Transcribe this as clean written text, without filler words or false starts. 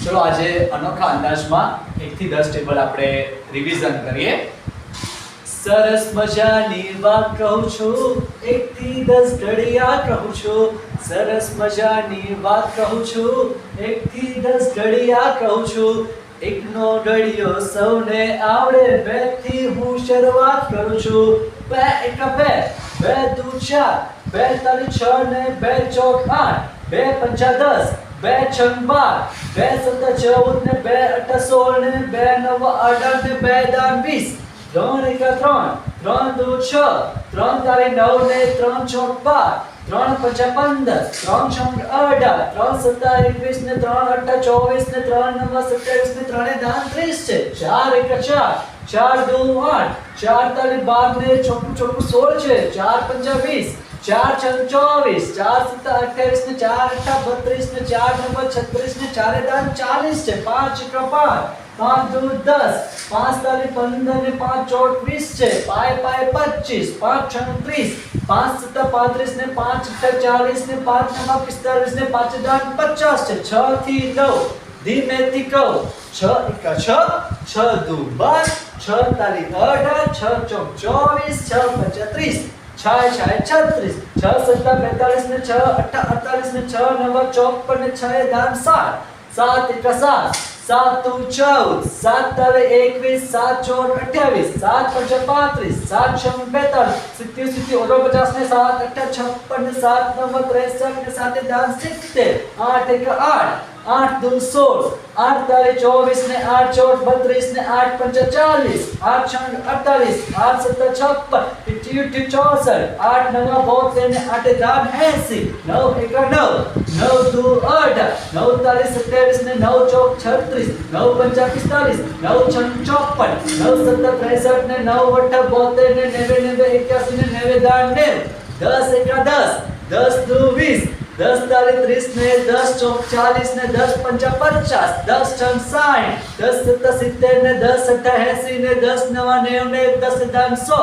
ચલો આજે અનોખા અંદાજમાં 1 થી 10 ટેબલ આપણે રિવિઝન કરીએ. સરસ મજાની વાત કહું છું, 1 થી 10 ઘડિયા કહું છું. સરસ મજાની વાત કહું છું, 1 થી 10 ઘડિયા કહું છું. એકનો ઘડિયો સૌને આવડે, 2 થી હું શરૂઆત કરું છું. 2 એકા 2, 2 દુ 4, 2 તાલી 6 ને 2 ચોક 8, 2 પંચા 10, 2 છંગ 12, 2 સત્તા 14 ને 2 અઠા 16 ને 2 નવ 18 ને 2 દાન 20, 3 એકા 3, 3 દુ 6, 3 તાલી 9 ને 3 ચોક 12, 3 પંચા 15, 3 છંગ 18, 3 સત્તા 21 ને 3 અઠા 24 ને 3 નવ 27 ને 3 દાન 30 છે. 4 એકા 4, 4 દુ 8, 4 તાલી 12 ને ચોકું 16 છે. 4 પંચા 20, 4 છંગ 24, 4 સત્તા 28 ને 4 અઠા 32 ને 4 નવ 36 ને 4 દાન 40 છે. 5 એકા 5, 5 દુ 10, 5 તાલી 15 ને 5 ચોક 20 છે. 5 25, 5 છંગ 30, 5 સત્તા 35 ને 5 અઠા 40 ને 5 નવ 45 ને 5 દાન 50 છે. 6 થી 9 ધીમેથી કહું. 6 એકા 6, 6 દુ 12, 6 તાલી 18, 6 ચોક 24, 6 પંચા 30, 6 36, 6 સત્તા 42 ને 6 અઠા 48 ને 6 નવ 54 ને 6 દાન 7, 7 એકા 7, 7 દુ 14, 7 તાલી 21, 7 ચોક 28, 7 પંચા 35, 7 છંગ 42, 77 49 ને 7 અઠા 56 ને 7 નવ 63 ને 7 દાન 70, 8 એકા 8, 8 દુ 16, 8 તાલી 24 ને 8 ચોક 32 ને 8 પંચા 40, 8 છંગ 48, 8 સત્તા 56, 64, 8 નવ 72 ને 8 દાન 80, 9 એકા 9, 9 દુ 18, 9 તાલી 27 ને 9 ચોક 36, 9 પંચા 45, 9 છંગ 54, 9 સત્તા 63 ને 9 અઠા 72 ને 90 81 ને 90 દાન 90, 10 એકા 10, 10 દુ 20, 10 તાલી 30 ને 10 ચોક 40 ને 10 પંચા 50, 10 છંગ 60, 10 સત્તા 70 ને 10 અઠા 80 ને 10 નવા 90 ને 10 દાન 100,